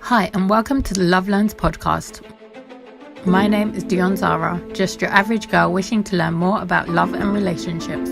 Hi, and welcome to the Love Learns podcast. My name is Dionne Zara, just your average girl wishing to learn more about love and relationships.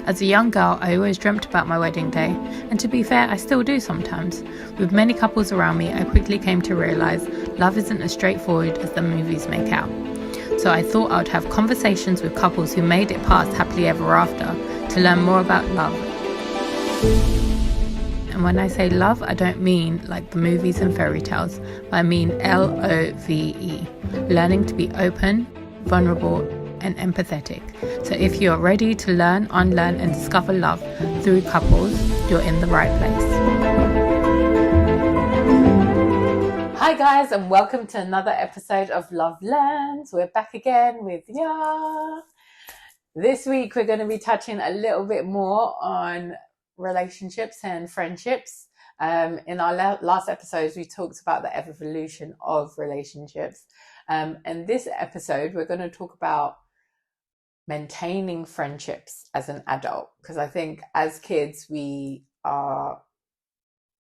As a young girl, I always dreamt about my wedding day, and to be fair, I still do sometimes. With many couples around me, I quickly came to realise love isn't as straightforward as the movies make out. So I thought I would have conversations with couples who made it past happily ever after to learn more about love. And when I say love, I don't mean like the movies and fairy tales, but I mean LOVE, learning to be open, vulnerable, and empathetic. So if you're ready to learn, unlearn, and discover love through couples, you're in the right place. Hi guys, and welcome to another episode of Love Learns. We're back again with This week we're going to be touching a little bit more on relationships and friendships. In our last episodes, we talked about the evolution of relationships. And this episode, we're going to talk about maintaining friendships as an adult. Because I think as kids, we are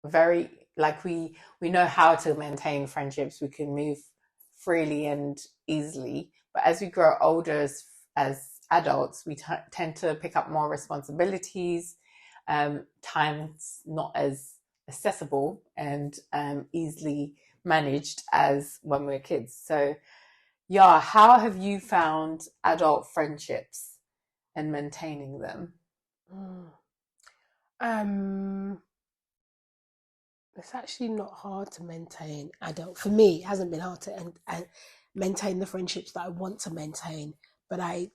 very, we know how to maintain friendships. We can move freely and easily. But as we grow older as adults, we tend to pick up more responsibilities. Time's not as accessible and easily managed as when we're kids. So, how have you found adult friendships and maintaining them? It's actually not hard to maintain adult. For me, it hasn't been hard to maintain the friendships that I want to maintain, but I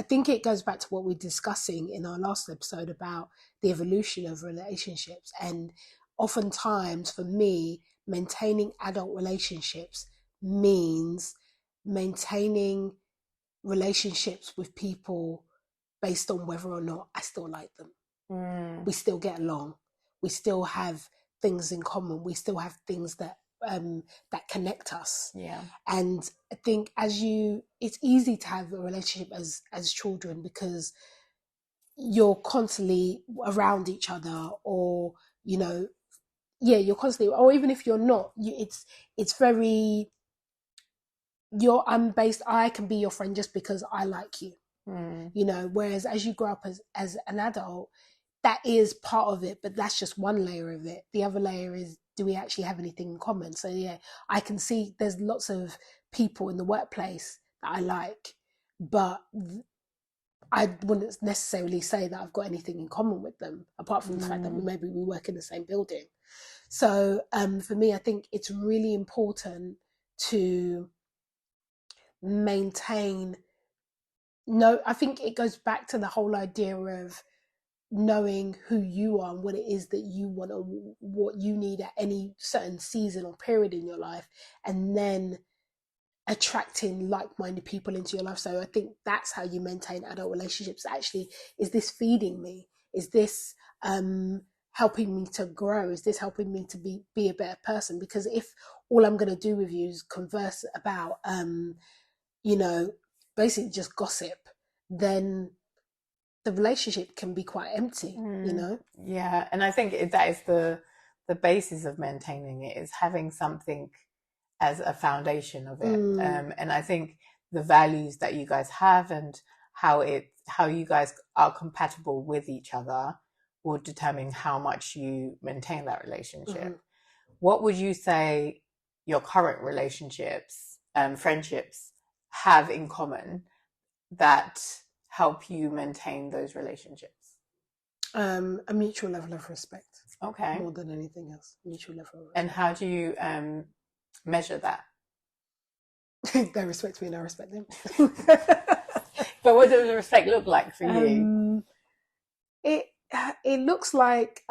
think it goes back to what we're discussing in our last episode about the evolution of relationships. And oftentimes for me, maintaining adult relationships means maintaining relationships with people based on whether or not I still like them. We still get along. We still have things in common. We still have things that connect us. Yeah. And I think it's easy to have a relationship as children because you're constantly around each other, or you're constantly, or even if you're not, it's very, I can be your friend just because I like you. Whereas as you grow up as an adult, that is part of it, but that's just one layer of it. The other layer is, do we actually have anything in common? So I can see there's lots of people in the workplace that I like, but I wouldn't necessarily say that I've got anything in common with them, apart from the fact that maybe we work in the same building. So for me, I think it's really important to maintain. I think it goes back to the whole idea of knowing who you are and what it is that you want or what you need at any certain season or period in your life, and then attracting like-minded people into your life. So I think that's how you maintain adult relationships. Actually, is this feeding me? Is this helping me to grow? Is this helping me to be a better person? Because if all I'm going to do with you is converse about basically just gossip, then the relationship can be quite empty. Yeah, and I think that is the basis of maintaining it, is having something as a foundation of it. And I think the values that you guys have and how you guys are compatible with each other will determine how much you maintain that relationship. What would you say your current relationships and friendships have in common that help you maintain those relationships? A mutual level of respect. Okay. More than anything else, mutual level of respect. And how do you measure that? They respect me and I respect them. But what does respect look like for you? It looks like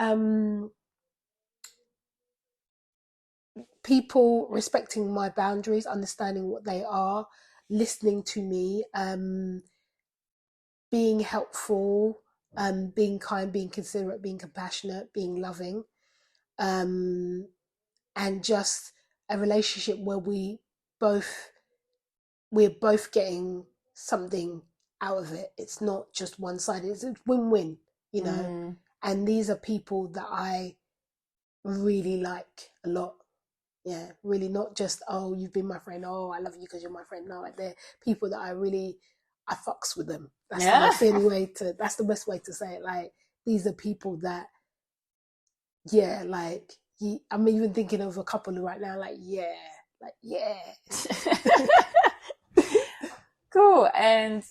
people respecting my boundaries, understanding what they are, listening to me, being helpful, being kind, being considerate, being compassionate, being loving, and just a relationship where we're both getting something out of it. It's not just one sided, it's a win-win, and these are people that I really like a lot, Yeah, really not just, oh, you've been my friend, oh, I love you because you're my friend. No, like, they're people that I fucks with them. That's Yeah. that's the best way to say it. Like, these are people that, yeah, like, I'm even thinking of a couple right now, like, yeah, Cool. And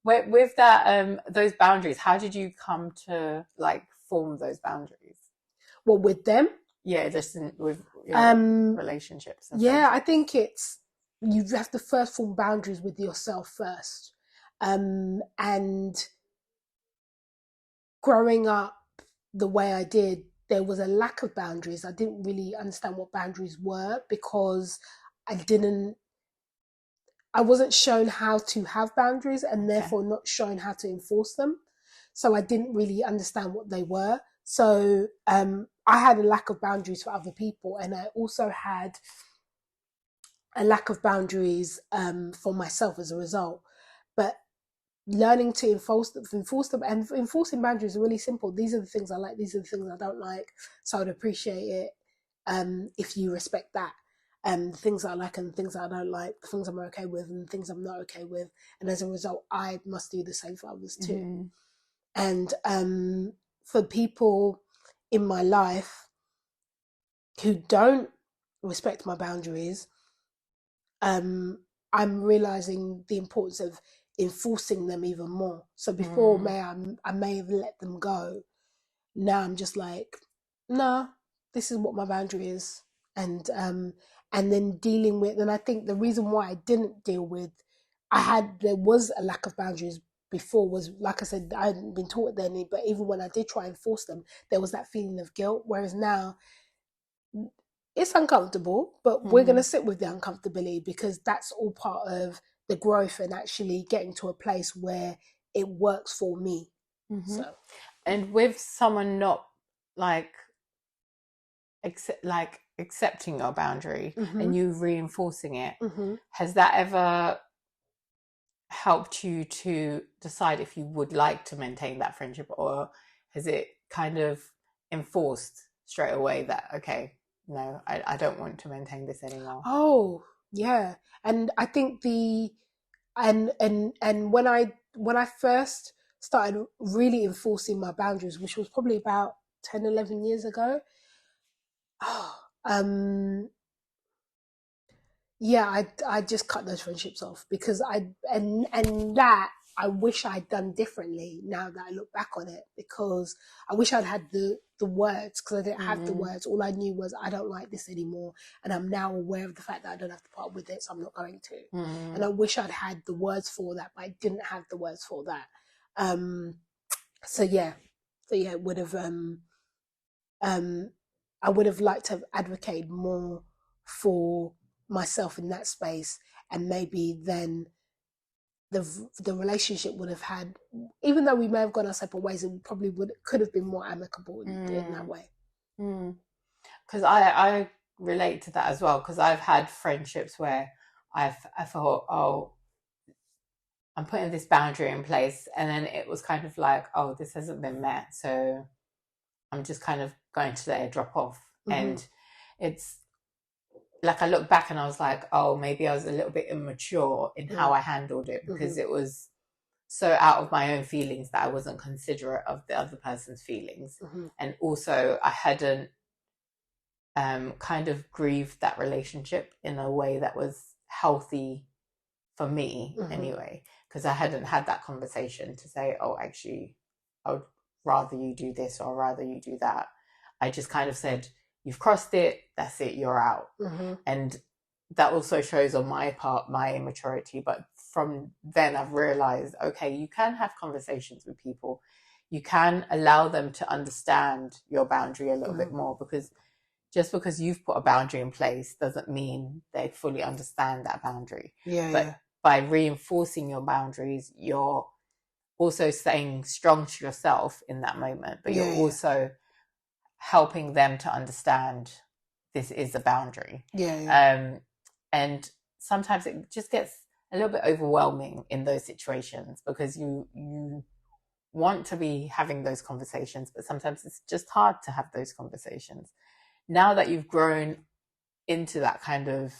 with that, those boundaries, how did you come to like form those boundaries? Well, with them, Yeah, just with your relationships and yeah, I friendships. think it's, you have to first form boundaries with yourself first. And growing up the way I did, there was a lack of boundaries. I didn't really understand what boundaries were because I didn't, I wasn't shown how to have boundaries and Okay. therefore not shown how to enforce them. So I didn't really understand what they were. So I had a lack of boundaries for other people, and I also had a lack of boundaries for myself as a result. But learning to enforce them, and enforcing boundaries are really simple. These are the things I like. These are the things I don't like. So I'd appreciate it if you respect that. The things I like and the things I don't like, the things I'm okay with and the things I'm not okay with. And as a result, I must do the same for others too. Mm-hmm. And for people in my life who don't respect my boundaries, I'm realizing the importance of enforcing them even more. So before, I may have let them go. Now I'm just like, no, this is what my boundary is, and then dealing with. And I think the reason why I didn't deal with, there was a lack of boundaries before, was, like I said, I hadn't been taught any. But even when I did try and force them, there was that feeling of guilt. Whereas now, it's uncomfortable, but we're going to sit with the uncomfortability because that's all part of the growth and actually getting to a place where it works for me. Mm-hmm. So, and with someone not like accepting your boundary and you reinforcing it, has that ever helped you to decide if you would like to maintain that friendship, or has it kind of enforced straight away that, okay, no, I don't want to maintain this anymore? Oh, yeah. And I think and when I first started really enforcing my boundaries, which was probably about 10, 11 years ago, um, yeah, I just cut those friendships off because and that I wish I'd done differently now that I look back on it, because I wish I'd had the words, because I didn't have the words. All I knew was, I don't like this anymore, and I'm now aware of the fact that I don't have to part with it, so I'm not going to. And I wish I'd had the words for that, but I didn't have the words for that. So yeah, it would have I would have liked to have advocated more for myself in that space, and maybe then the relationship would have had, even though we may have gone our separate ways, it probably could have been more amicable in that way. Because I relate to that as well, because I've had friendships where I thought, oh, I'm putting this boundary in place, and then it was kind of like, oh, this hasn't been met, so I'm just kind of going to let it drop off. And it's like, I look back and I was like, oh, maybe I was a little bit immature in how I handled it, because it was so out of my own feelings that I wasn't considerate of the other person's feelings. And also I hadn't kind of grieved that relationship in a way that was healthy for me anyway, because I hadn't had that conversation to say, oh, actually, I would rather you do this or rather you do that. I just kind of said, you've crossed it, that's it, you're out. And that also shows on my part my immaturity. But from then I've realized, okay, you can have conversations with people, you can allow them to understand your boundary a little bit more, because just because you've put a boundary in place doesn't mean they fully understand that boundary. But by reinforcing your boundaries, you're also staying strong to yourself in that moment, but you're also helping them to understand this is a boundary. And sometimes it just gets a little bit overwhelming in those situations, because you want to be having those conversations, but sometimes it's just hard to have those conversations. Now that you've grown into that kind of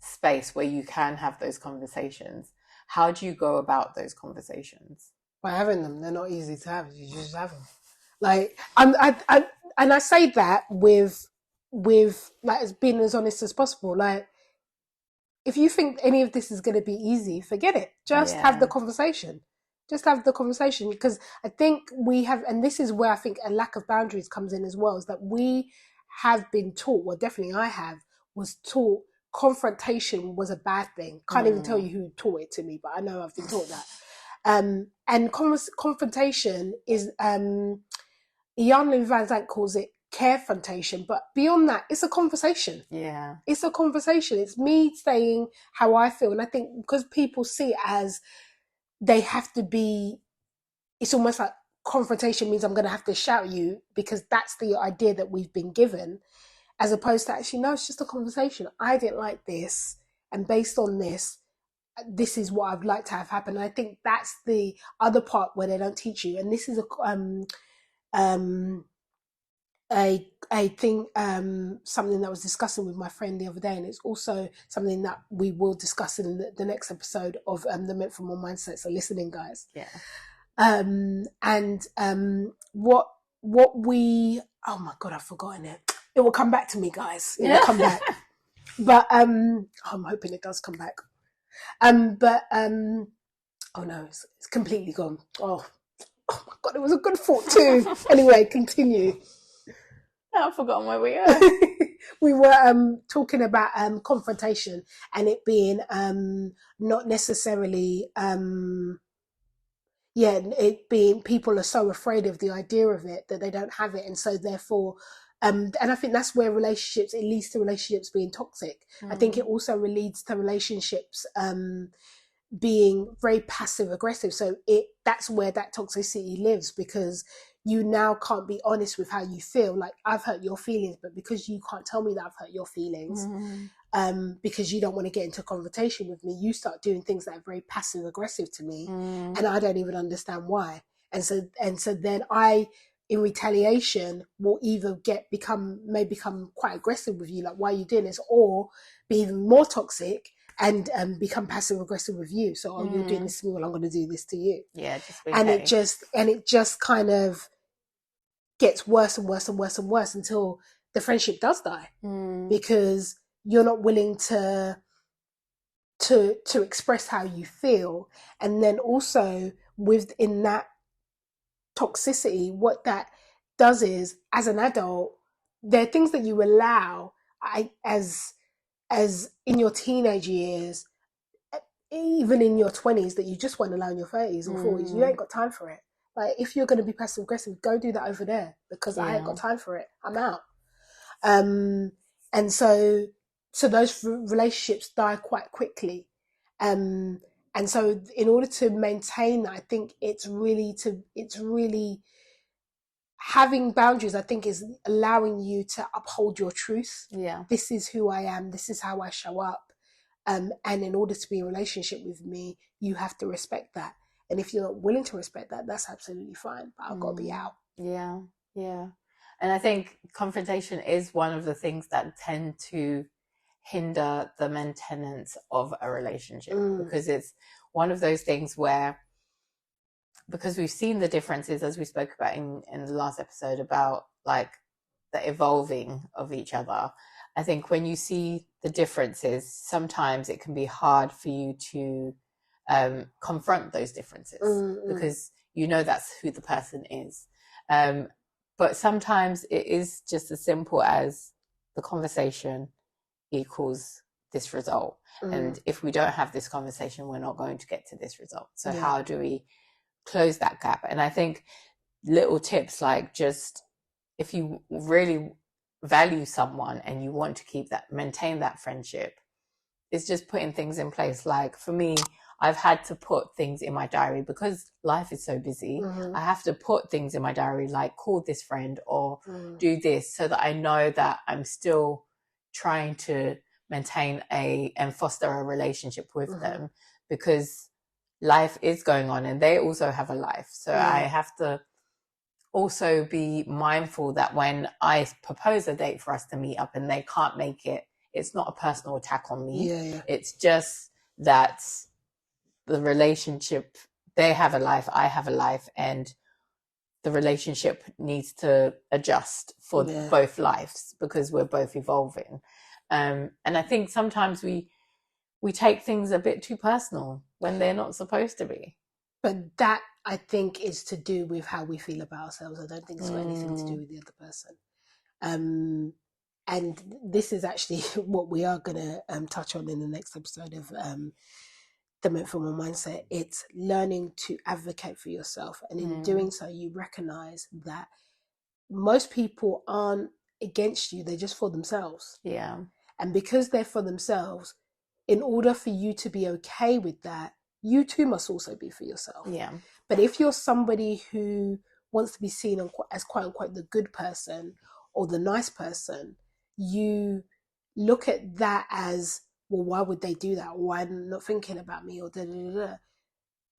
space where you can have those conversations, how do you go about those conversations? By having them. They're not easy to have. You just have them. Like and I say that with like as being as honest as possible. Like, if you think any of this is going to be easy, forget it. Just have the conversation. Just have the conversation, because I think we have, and this is where I think a lack of boundaries comes in as well, is that we have been taught, well, definitely I have, was taught confrontation was a bad thing. Can't even tell you who taught it to me, but I know I've been taught that. And confrontation is, Dionne Zara calls it carefrontation, but beyond that, it's a conversation. Yeah. It's a conversation. It's me saying how I feel. And I think because people see it as they have to be, it's almost like confrontation means I'm going to have to shout at you, because that's the idea that we've been given, as opposed to actually, no, it's just a conversation. I didn't like this, and based on this, this is what I'd like to have happen. And I think that's the other part where they don't teach you. And this is a thing, something that I was discussing with my friend the other day, and it's also something that we will discuss in the next episode of the Meant for More mindset. So listening, guys. Yeah. What we, oh my God, I've forgotten it. It will come back to me, guys. It will come back. But I'm hoping it does come back. Oh no, it's completely gone. Oh my God, it was a good thought too. Anyway, continue. I've forgotten where we are. We were talking about confrontation, and it being not necessarily it being, people are so afraid of the idea of it that they don't have it, and so therefore and I think that's where it leads to relationships being toxic. I think it also leads to relationships being very passive aggressive. So that's where that toxicity lives, because you now can't be honest with how you feel. Like, I've hurt your feelings, but because you can't tell me that I've hurt your feelings, because you don't want to get into a confrontation with me, you start doing things that are very passive aggressive to me, and I don't even understand why. And so then I, in retaliation, will either may become quite aggressive with you, like, why are you doing this, or be even more toxic and become passive aggressive with you. So, you're doing this to me, well, I'm going to do this to you. Yeah, it just kind of gets worse and worse and worse and worse until the friendship does die, because you're not willing to express how you feel. And then also within that toxicity, what that does is, as an adult, there are things that you allow as in your teenage years, even in your 20s, that you just won't allow in your 30s or 40s. You ain't got time for it. Like, if you're going to be passive aggressive, go do that over there, because I ain't got time for it. I'm out. And so those relationships die quite quickly. And so in order to maintain that, I think it's really having boundaries, I think, is allowing you to uphold your truth. Yeah. This is who I am. This is how I show up. And in order to be in a relationship with me, you have to respect that. And if you're not willing to respect that, that's absolutely fine. But I've got to be out. Yeah. Yeah. And I think confrontation is one of the things that tend to hinder the maintenance of a relationship, because it's one of those things where, because we've seen the differences, as we spoke about in the last episode, about like the evolving of each other. I think when you see the differences, sometimes it can be hard for you to confront those differences, because you know that's who the person is. But sometimes it is just as simple as the conversation equals this result. And if we don't have this conversation, we're not going to get to this result. So how do we close that gap? And I think little tips, like, just if you really value someone and you want to maintain that friendship, it's just putting things in place. Like, for me, I've had to put things in my diary, because life is so busy. I have to put things in my diary, like call this friend or do this, so that I know that I'm still trying to maintain and foster a relationship with them, because life is going on and they also have a life. So I have to also be mindful that when I propose a date for us to meet up and they can't make it, it's not a personal attack on me. Yeah. It's just that the relationship, they have a life, I have a life, and the relationship needs to adjust for both lives because we're both evolving. And I think sometimes we take things a bit too personal when they're not supposed to be. But that, I think, is to do with how we feel about ourselves. I don't think it's got anything to do with the other person. And this is actually what we are going to touch on in the next episode of the Meant for More mindset. It's learning to advocate for yourself. And in doing so, you recognize that most people aren't against you. They're just for themselves. Yeah. And because they're for themselves, in order for you to be okay with that, you too must also be for yourself. Yeah. But if you're somebody who wants to be seen as quote unquote the good person or the nice person, you look at that as, well, why would they do that? Why are they not thinking about me? Or da da da da.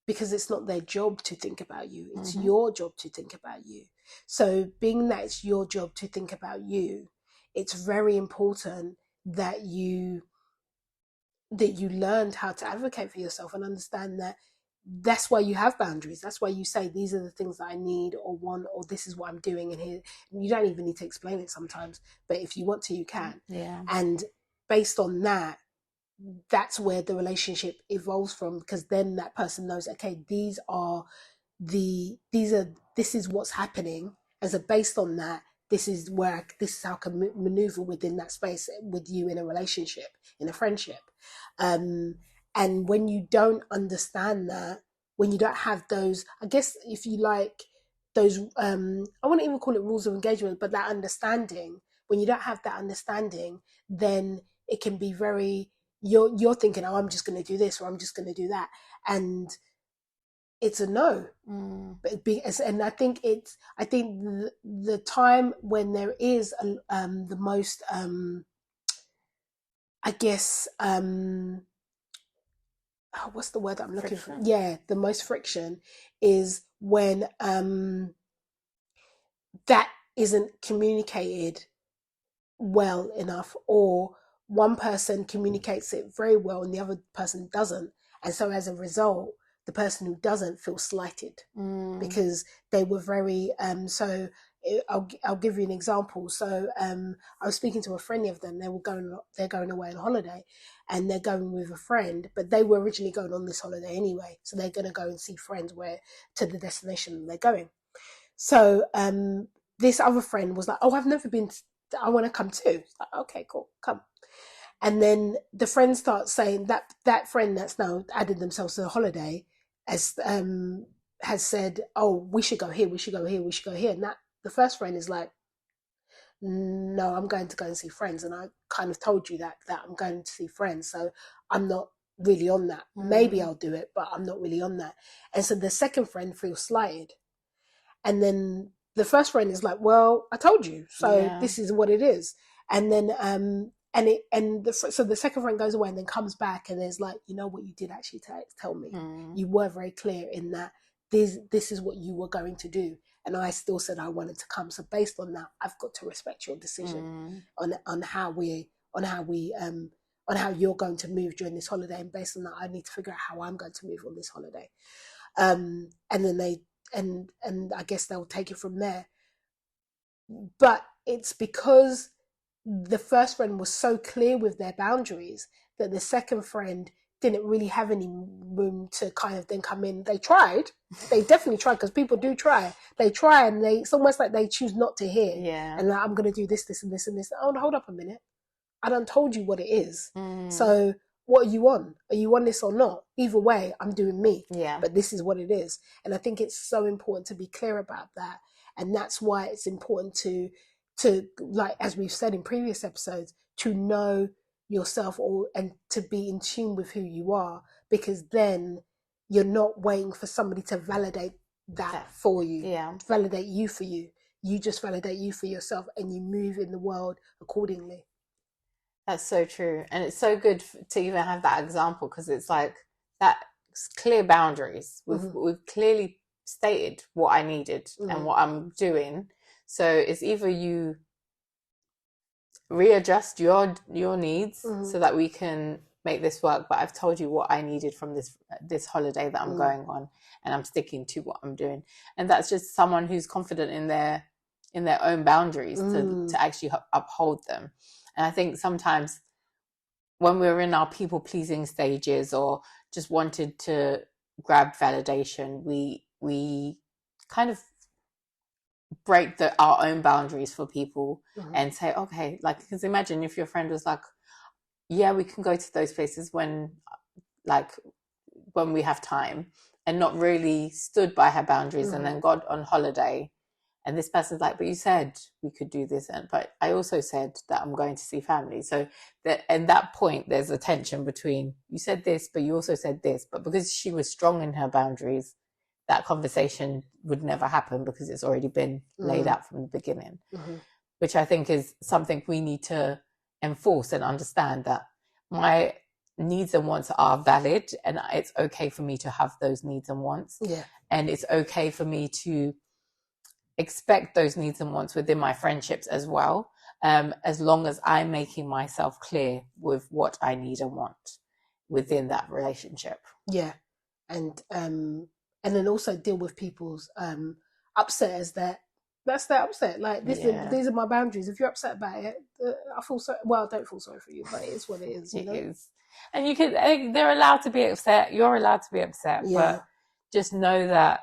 Because it's not their job to think about you. It's your job to think about you. So being that it's your job to think about you, it's very important that you learned how to advocate for yourself and understand that that's why you have boundaries. That's why you say, these are the things that I need or want, or this is what I'm doing. And here, you don't even need to explain it sometimes, but if you want to, you can. Yeah. And based on that, that's where the relationship evolves from, because then that person knows, okay, this is what's happening. And so based on that, this is how I can maneuver within that space with you in a relationship, in a friendship. And when you don't understand that, when you don't have those, I guess, if you like, those, I wouldn't even call it rules of engagement, but that understanding, when you don't have that understanding, then it can be very, you're thinking, oh, I'm just going to do this or I'm just going to do that. And it's a no. And I think the time when there is the most, I guess, what's the word that I'm looking for? Yeah, the most friction is when that isn't communicated well enough, or one person communicates it very well and the other person doesn't. And so as a result, the person who doesn't feel slighted because they were very, so I'll give you an example. So I was speaking to a friend of them. They're going away on holiday, and they're going with a friend, but they were originally going on this holiday anyway. So they're going to go and see friends to the destination they're going. So this other friend was like, oh, I've never been, I want to come too. Like, okay, cool, come. And then the friend starts saying that friend that's now added themselves to the holiday has said, oh, we should go here, we should go here, we should go here. And that the first friend is like, no, I'm going to go and see friends. And I kind of told you that I'm going to see friends. So I'm not really on that. Maybe I'll do it, but I'm not really on that. And so the second friend feels slighted. And then the first friend is like, well, I told you, so this is what it is. And then so the second friend goes away and then comes back and is like, you know what, you did actually tell me. You were very clear in that this is what you were going to do, and I still said I wanted to come. So based on that, I've got to respect your decision on how you're going to move during this holiday, and based on that, I need to figure out how I'm going to move on this holiday. And then and I guess they'll take it from there. But it's because the first friend was so clear with their boundaries that the second friend didn't really have any room to kind of then come in. They definitely tried, because people do try. They try, and it's almost like they choose not to hear. Yeah. And like, I'm going to do this, this, and this, and this. Oh, hold up a minute. I done told you what it is. So what are you on? Are you on this or not? Either way, I'm doing me. Yeah. But this is what it is. And I think it's so important to be clear about that. And that's why it's important to like, as we've said in previous episodes, to know yourself and to be in tune with who you are, because then you're not waiting for somebody to validate that for you. Yeah. Validate you for you. You just validate you for yourself, and you move in the world accordingly. That's so true. And it's so good to even have that example, because it's like that clear boundaries. We've clearly stated what I needed and what I'm doing. So it's either you readjust your needs so that we can make this work, but I've told you what I needed from this holiday that I'm going on, and I'm sticking to what I'm doing. And that's just someone who's confident in their own boundaries to actually uphold them. And I think sometimes when we're in our people pleasing stages or just wanted to grab validation, we kind of break our own boundaries for people and say, okay, like, because imagine if your friend was like, yeah, we can go to those places when we have time, and not really stood by her boundaries and then got on holiday. And this person's like, but you said we could do this, but I also said that I'm going to see family. So that at that point, there's a tension between you said this, but you also said this. But because she was strong in her boundaries, that conversation would never happen because it's already been laid out from the beginning, which I think is something we need to enforce and understand, that my needs and wants are valid, and it's okay for me to have those needs and wants. Yeah. And it's okay for me to expect those needs and wants within my friendships as well, as long as I'm making myself clear with what I need and want within that relationship. Yeah. And then also deal with people's upset as that's their upset. Like these are my boundaries. If you're upset about it, I feel so. Well, I don't feel sorry for you, but it is what it is. You know? It is, and they're allowed to be upset. You're allowed to be upset, but just know that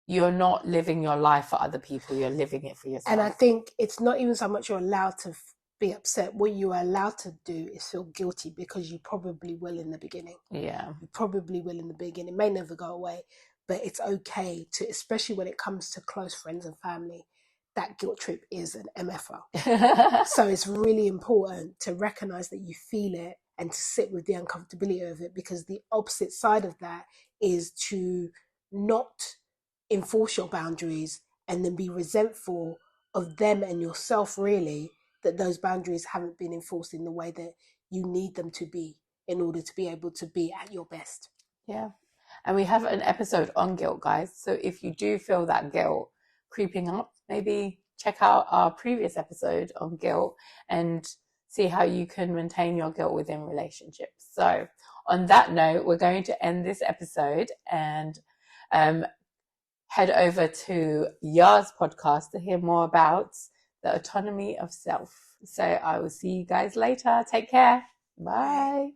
you're not living your life for other people. You're living it for yourself. And I think it's not even so much you're allowed to be upset. What you are allowed to do is feel guilty, because you probably will in the beginning. Yeah, you probably will in the beginning. It may never go away. But it's okay to, especially when it comes to close friends and family, that guilt trip is an MFO. So it's really important to recognize that you feel it and to sit with the uncomfortability of it, because the opposite side of that is to not enforce your boundaries and then be resentful of them and yourself, really, that those boundaries haven't been enforced in the way that you need them to be in order to be able to be at your best. Yeah. And we have an episode on guilt, guys. So if you do feel that guilt creeping up, maybe check out our previous episode on guilt and see how you can maintain your guilt within relationships. So on that note, we're going to end this episode and head over to Yar's podcast to hear more about the autonomy of self. So I will see you guys later. Take care. Bye.